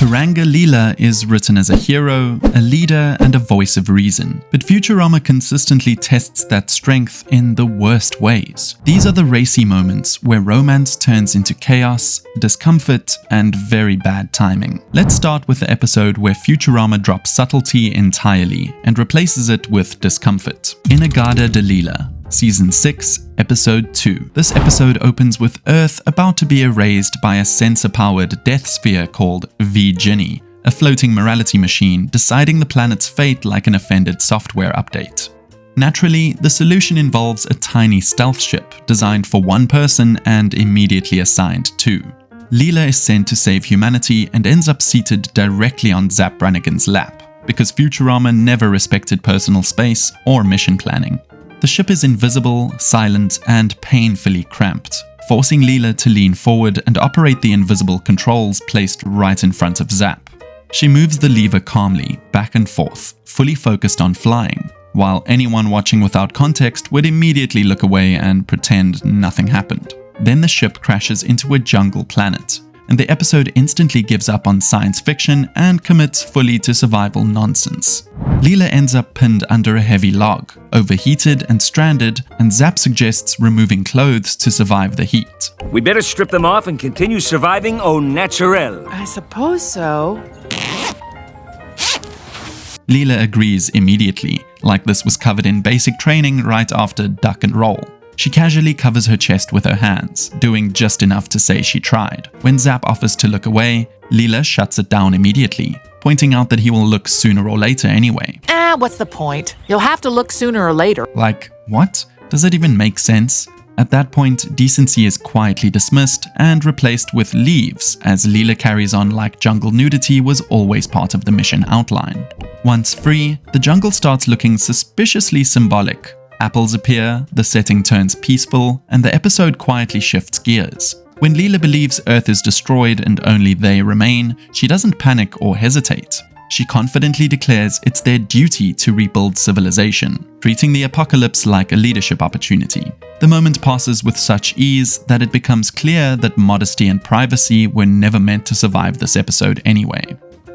Turanga Leela is written as a hero, a leader, and a voice of reason, but Futurama consistently tests that strength in the worst ways. These are the RACY moments where romance turns into chaos, discomfort, and very bad timing. Let's start with the episode where Futurama drops subtlety entirely and replaces it with discomfort. Inagada de Leela, Season 6, Episode 2. This episode opens with Earth about to be erased by a sensor-powered death sphere called V-Ginny, a floating morality machine deciding the planet's fate like an offended software update. Naturally, the solution involves a tiny stealth ship designed for one person and immediately assigned two. Leela is sent to save humanity and ends up seated directly on Zap Brannigan's lap, because Futurama never respected personal space or mission planning. The ship is invisible, silent, and painfully cramped, forcing Leela to lean forward and operate the invisible controls placed right in front of Zap. She moves the lever calmly, back and forth, fully focused on flying, while anyone watching without context would immediately look away and pretend nothing happened. Then the ship crashes into a jungle planet, and the episode instantly gives up on science fiction and commits fully to survival nonsense. Leela ends up pinned under a heavy log, overheated and stranded, and Zap suggests removing clothes to survive the heat. We better strip them off and continue surviving au naturel. I suppose so. Leela agrees immediately, like this was covered in basic training right after duck and roll. She casually covers her chest with her hands, doing just enough to say she tried. When Zap offers to look away, Leela shuts it down immediately, pointing out that he will look sooner or later anyway. What's the point? You'll have to look sooner or later. Like, what? Does it even make sense? At that point, decency is quietly dismissed and replaced with leaves, as Leela carries on like jungle nudity was always part of the mission outline. Once free, the jungle starts looking suspiciously symbolic. Apples appear, the setting turns peaceful, and the episode quietly shifts gears. When Leela believes Earth is destroyed and only they remain, she doesn't panic or hesitate. She confidently declares it's their duty to rebuild civilization, treating the apocalypse like a leadership opportunity. The moment passes with such ease that it becomes clear that modesty and privacy were never meant to survive this episode anyway.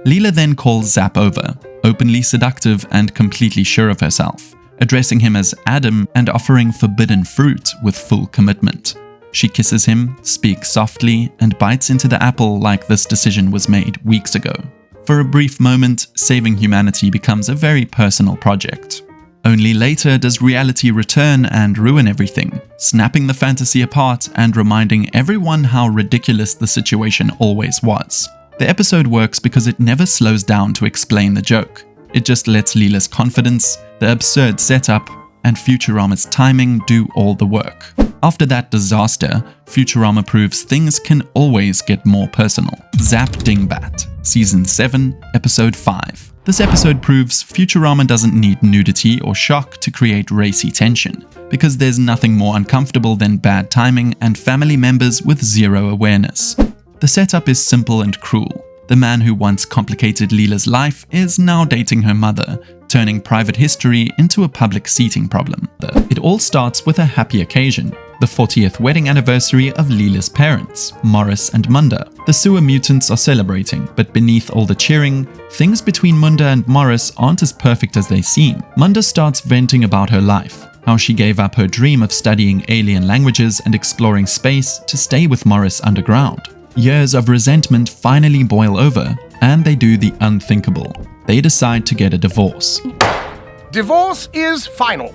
Leela then calls Zap over, openly seductive and completely sure of herself, addressing him as Adam and offering forbidden fruit with full commitment. She kisses him, speaks softly, and bites into the apple like this decision was made weeks ago. For a brief moment, saving humanity becomes a very personal project. Only later does reality return and ruin everything, snapping the fantasy apart and reminding everyone how ridiculous the situation always was. The episode works because it never slows down to explain the joke. It just lets Leela's confidence, the absurd setup, and Futurama's timing do all the work. After that disaster, Futurama proves things can always get more personal. Zap Dingbat, Season 7, Episode 5. This episode proves Futurama doesn't need nudity or shock to create racy tension, because there's nothing more uncomfortable than bad timing and family members with zero awareness. The setup is simple and cruel. The man who once complicated Leela's life is now dating her mother, turning private history into a public seating problem. It all starts with a happy occasion, the 40th wedding anniversary of Leela's parents, Morris and Munda. The sewer mutants are celebrating, but beneath all the cheering, things between Munda and Morris aren't as perfect as they seem. Munda starts venting about her life, how she gave up her dream of studying alien languages and exploring space to stay with Morris underground. Years of resentment finally boil over, and they do the unthinkable. They decide to get a divorce. Divorce is final.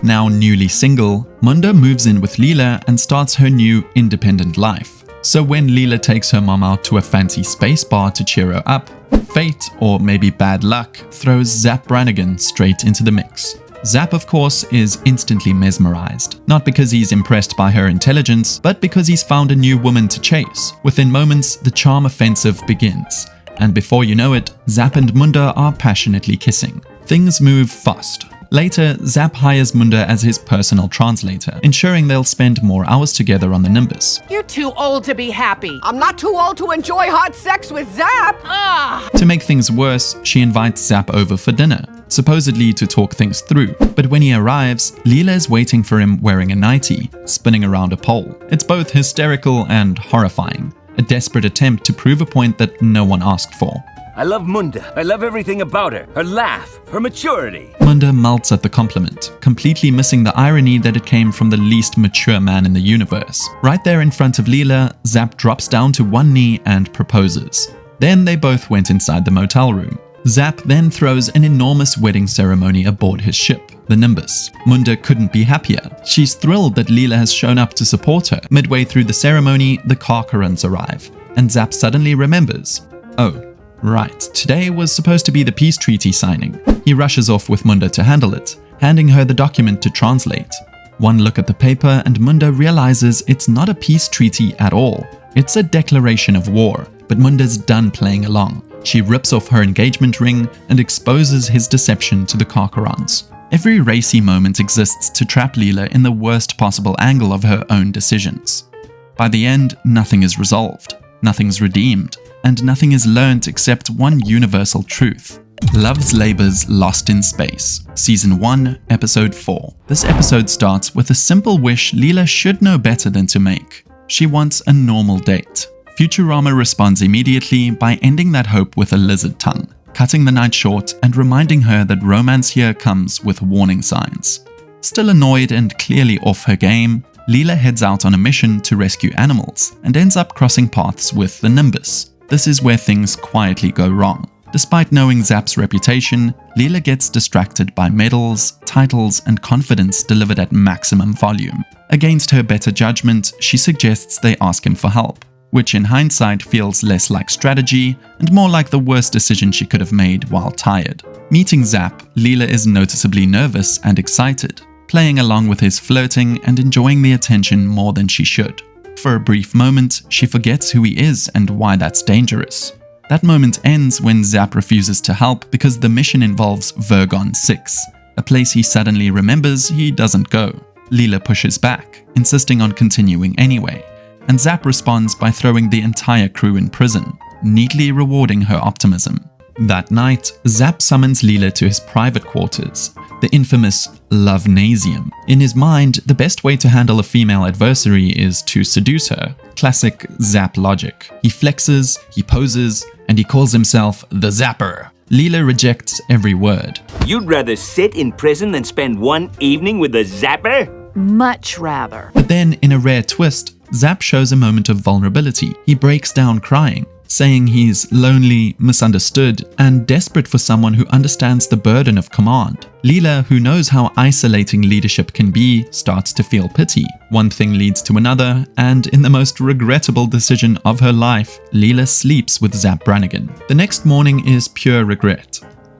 Now newly single, Munda moves in with Leela and starts her new independent life. So when Leela takes her mom out to a fancy space bar to cheer her up, fate, or maybe bad luck, throws Zap Brannigan straight into the mix. Zap, of course, is instantly mesmerized, not because he's impressed by her intelligence, but because he's found a new woman to chase. Within moments, the charm offensive begins, and before you know it, Zap and Munda are passionately kissing. Things move fast. Later, Zap hires Munda as his personal translator, ensuring they'll spend more hours together on the Nimbus. You're too old to be happy. I'm not too old to enjoy hot sex with Zap. To make things worse, she invites Zap over for dinner, supposedly to talk things through. But when he arrives, Leela is waiting for him wearing a nightie, spinning around a pole. It's both hysterical and horrifying. a desperate attempt to prove a point that no one asked for. I love Munda. I love everything about her. Her laugh, her maturity. Munda melts at the compliment, completely missing the irony that it came from the least mature man in the universe. Right there in front of Leela, Zap drops down to one knee and proposes. Then they both went inside the motel room. Zap then throws an enormous wedding ceremony aboard his ship, the Nimbus. Munda couldn't be happier. She's thrilled that Leela has shown up to support her. Midway through the ceremony, the Karkarans arrive, and Zap suddenly remembers. Oh, right, today was supposed to be the peace treaty signing. He rushes off with Munda to handle it, handing her the document to translate. One look at the paper and Munda realizes it's not a peace treaty at all. It's a declaration of war, but Munda's done playing along. She rips off her engagement ring and exposes his deception to the Karkarans. Every RACY moment exists to trap Leela in the worst possible angle of her own decisions. By the end, nothing is resolved, nothing's redeemed, and nothing is learnt except one universal truth. Love's Labour's Lost in Space, Season 1, Episode 4. This episode starts with a simple wish Leela should know better than to make. She wants a normal date. Futurama responds immediately by ending that hope with a lizard tongue, cutting the night short and reminding her that romance here comes with warning signs. Still annoyed and clearly off her game, Leela heads out on a mission to rescue animals and ends up crossing paths with the Nimbus. This is where things quietly go wrong. Despite knowing Zap's reputation, Leela gets distracted by medals, titles, and confidence delivered at maximum volume. Against her better judgment, she suggests they ask him for help, which in hindsight feels less like strategy and more like the worst decision she could have made while tired. Meeting Zap, Leela is noticeably nervous and excited, playing along with his flirting and enjoying the attention more than she should. For a brief moment, she forgets who he is and why that's dangerous. That moment ends when Zap refuses to help because the mission involves Vergon 6, a place he suddenly remembers he doesn't go. Leela pushes back, insisting on continuing anyway, and Zap responds by throwing the entire crew in prison, neatly rewarding her optimism. That night, Zap summons Leela to his private quarters, the infamous Love-nasium. In his mind, the best way to handle a female adversary is to seduce her. Classic Zap logic. He flexes, he poses, and he calls himself the Zapper. Leela rejects every word. You'd rather sit in prison than spend one evening with a Zapper? Much rather. But then, in a rare twist, Zap shows a moment of vulnerability. He breaks down crying, saying he's lonely, misunderstood, and desperate for someone who understands the burden of command. Leela, who knows how isolating leadership can be, starts to feel pity. One thing leads to another, and in the most regrettable decision of her life, Leela sleeps with Zap Brannigan. The next morning is pure regret.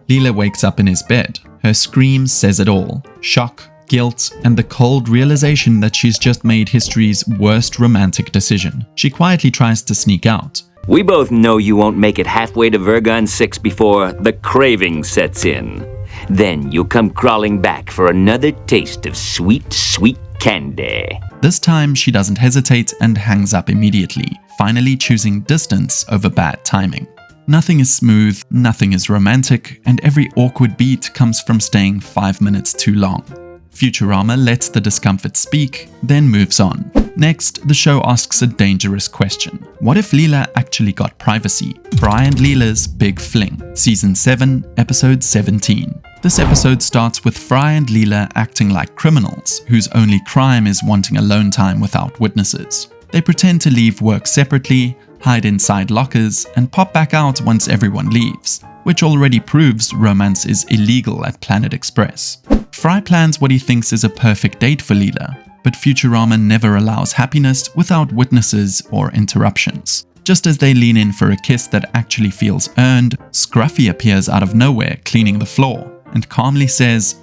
Leela wakes up in his bed. Her scream says it all. Shock, guilt, and the cold realization that she's just made history's worst romantic decision. She quietly tries to sneak out. We both know you won't make it halfway to Vergon 6 before the craving sets in. Then you'll come crawling back for another taste of sweet, sweet candy. This time she doesn't hesitate and hangs up immediately, finally choosing distance over bad timing. Nothing is smooth, nothing is romantic, and every awkward beat comes from staying 5 minutes too long. Futurama lets the discomfort speak, then moves on. Next, the show asks a dangerous question. What if Leela actually got privacy? Fry and Leela's Big Fling, Season 7, Episode 17. This episode starts with Fry and Leela acting like criminals, whose only crime is wanting alone time without witnesses. They pretend to leave work separately, hide inside lockers, and pop back out once everyone leaves, which already proves romance is illegal at Planet Express. Fry plans what he thinks is a perfect date for Leela, but Futurama never allows happiness without witnesses or interruptions. Just as they lean in for a kiss that actually feels earned, Scruffy appears out of nowhere cleaning the floor and calmly says,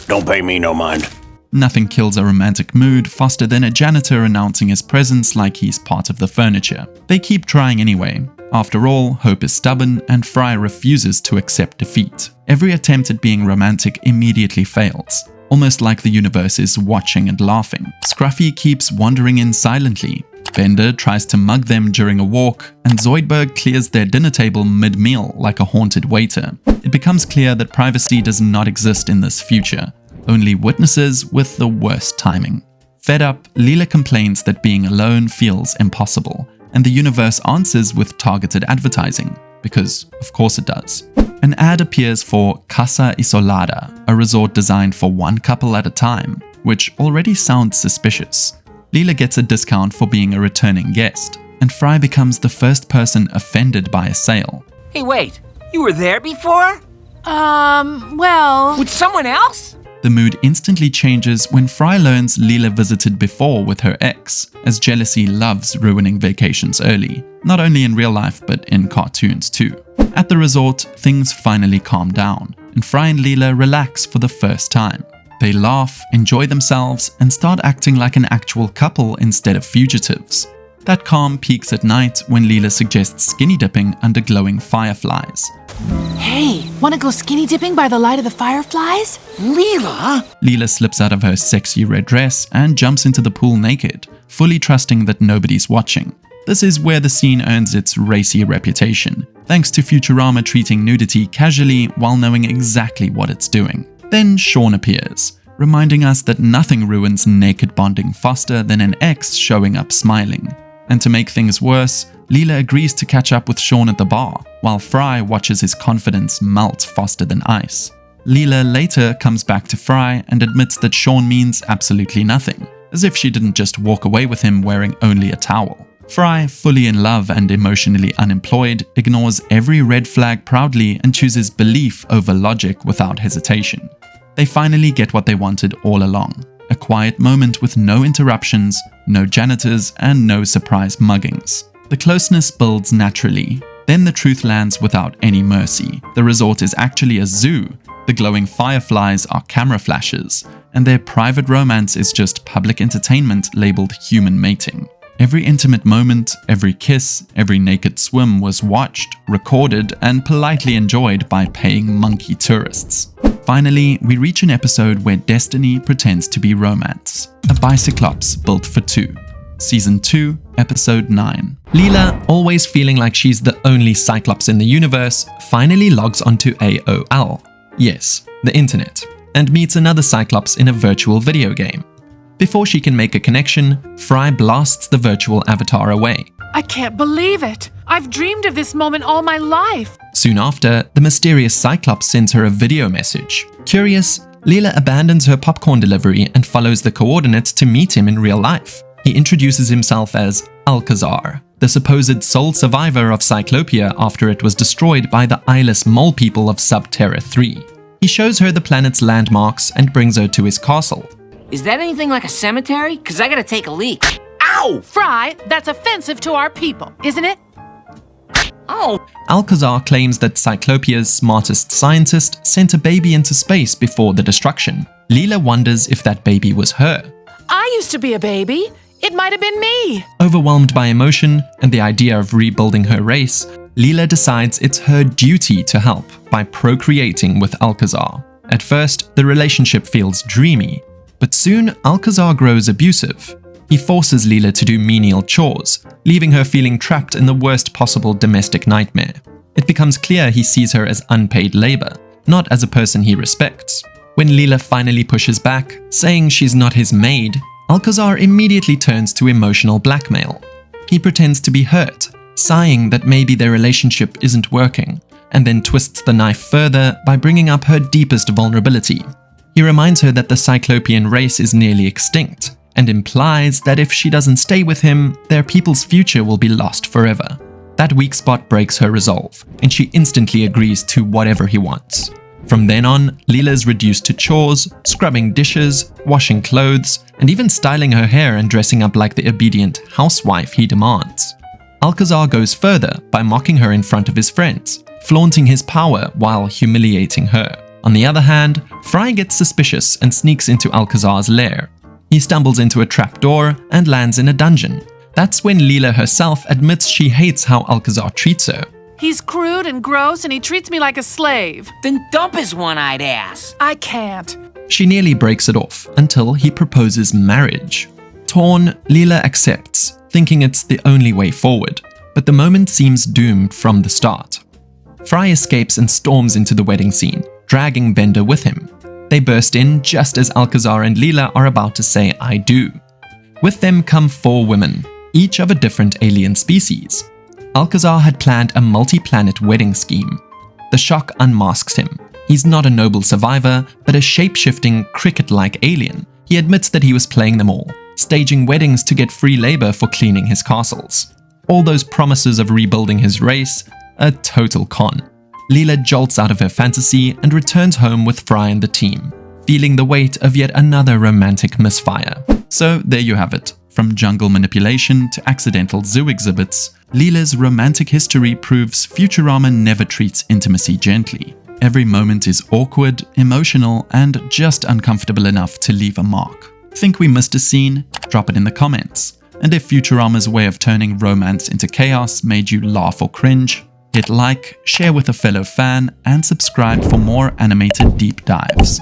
"Don't pay me no mind." Nothing kills a romantic mood faster than a janitor announcing his presence like he's part of the furniture. They keep trying anyway. After all, hope is stubborn and Fry refuses to accept defeat. Every attempt at being romantic immediately fails, almost like the universe is watching and laughing. Scruffy keeps wandering in silently. Bender tries to mug them during a walk, and Zoidberg clears their dinner table mid-meal like a haunted waiter. It becomes clear that privacy does not exist in this future, only witnesses with the worst timing. Fed up, Leela complains that being alone feels impossible, and the universe answers with targeted advertising, because of course it does. An ad appears for Casa Isolada, a resort designed for one couple at a time, which already sounds suspicious. Leela gets a discount for being a returning guest, and Fry becomes the first person offended by a sale. Hey, wait. You were there before? Well... With someone else? The mood instantly changes when Fry learns Leela visited before with her ex, as jealousy loves ruining vacations early, not only in real life but in cartoons too. At the resort, things finally calm down, and Fry and Leela relax for the first time. They laugh, enjoy themselves, and start acting like an actual couple instead of fugitives. That calm peaks at night when Leela suggests skinny dipping under glowing fireflies. Hey, wanna go skinny dipping by the light of the fireflies? Leela? Leela slips out of her sexy red dress and jumps into the pool naked, fully trusting that nobody's watching. This is where the scene earns its racy reputation, thanks to Futurama treating nudity casually while knowing exactly what it's doing. Then Sean appears, reminding us that nothing ruins naked bonding faster than an ex showing up smiling. And to make things worse, Leela agrees to catch up with Sean at the bar, while Fry watches his confidence melt faster than ice. Leela later comes back to Fry and admits that Sean means absolutely nothing, as if she didn't just walk away with him wearing only a towel. Fry, fully in love and emotionally unemployed, ignores every red flag proudly and chooses belief over logic without hesitation. They finally get what they wanted all along. A quiet moment with no interruptions, no janitors, and no surprise muggings. The closeness builds naturally. Then the truth lands without any mercy. The resort is actually a zoo. The glowing fireflies are camera flashes, and their private romance is just public entertainment labeled human mating. Every intimate moment, every kiss, every naked swim was watched, recorded, and politely enjoyed by paying monkey tourists. Finally, we reach an episode where destiny pretends to be romance. A bicyclops built for two. Season 2, Episode 9. Leela, always feeling like she's the only Cyclops in the universe, finally logs onto AOL. Yes, the internet, and meets another Cyclops in a virtual video game. Before she can make a connection, Fry blasts the virtual avatar away. I can't believe it! I've dreamed of this moment all my life! Soon after, the mysterious Cyclops sends her a video message. Curious, Leela abandons her popcorn delivery and follows the coordinates to meet him in real life. He introduces himself as Alcazar, the supposed sole survivor of Cyclopia after it was destroyed by the eyeless mole people of Subterra 3. He shows her the planet's landmarks and brings her to his castle. Is that anything like a cemetery? 'Cause I gotta take a leak. Ow! Fry, that's offensive to our people, isn't it? Oh! Alcazar claims that Cyclopia's smartest scientist sent a baby into space before the destruction. Leela wonders if that baby was her. I used to be a baby. It might have been me. Overwhelmed by emotion and the idea of rebuilding her race, Leela decides it's her duty to help by procreating with Alcazar. At first, the relationship feels dreamy, but soon Alcazar grows abusive. He forces Leela to do menial chores, leaving her feeling trapped in the worst possible domestic nightmare. It becomes clear he sees her as unpaid labor, not as a person he respects. When Leela finally pushes back, saying she's not his maid, Alcazar immediately turns to emotional blackmail. He pretends to be hurt, sighing that maybe their relationship isn't working, and then twists the knife further by bringing up her deepest vulnerability. He reminds her that the Cyclopean race is nearly extinct, and implies that if she doesn't stay with him, their people's future will be lost forever. That weak spot breaks her resolve, and she instantly agrees to whatever he wants. From then on, Leela's reduced to chores, scrubbing dishes, washing clothes, and even styling her hair and dressing up like the obedient housewife he demands. Alcazar goes further by mocking her in front of his friends, flaunting his power while humiliating her. On the other hand, Fry gets suspicious and sneaks into Alcazar's lair. He stumbles into a trapdoor and lands in a dungeon. That's when Leela herself admits she hates how Alcazar treats her. He's crude and gross and he treats me like a slave. Then dump his one-eyed ass. I can't. She nearly breaks it off until he proposes marriage. Torn, Leela accepts, thinking it's the only way forward, but the moment seems doomed from the start. Fry escapes and storms into the wedding scene, dragging Bender with him. They burst in just as Alcazar and Leela are about to say I do. With them come 4 women, each of a different alien species. Alcazar had planned a multi-planet wedding scheme. The shock unmasks him. He's not a noble survivor, but a shape-shifting, cricket-like alien. He admits that he was playing them all, staging weddings to get free labor for cleaning his castles. All those promises of rebuilding his race, a total con. Leela jolts out of her fantasy and returns home with Fry and the team, feeling the weight of yet another romantic misfire. So there you have it. From jungle manipulation to accidental zoo exhibits, Leela's romantic history proves Futurama never treats intimacy gently. Every moment is awkward, emotional, and just uncomfortable enough to leave a mark. Think we missed a scene? Drop it in the comments. And if Futurama's way of turning romance into chaos made you laugh or cringe, hit like, share with a fellow fan, and subscribe for more animated deep dives.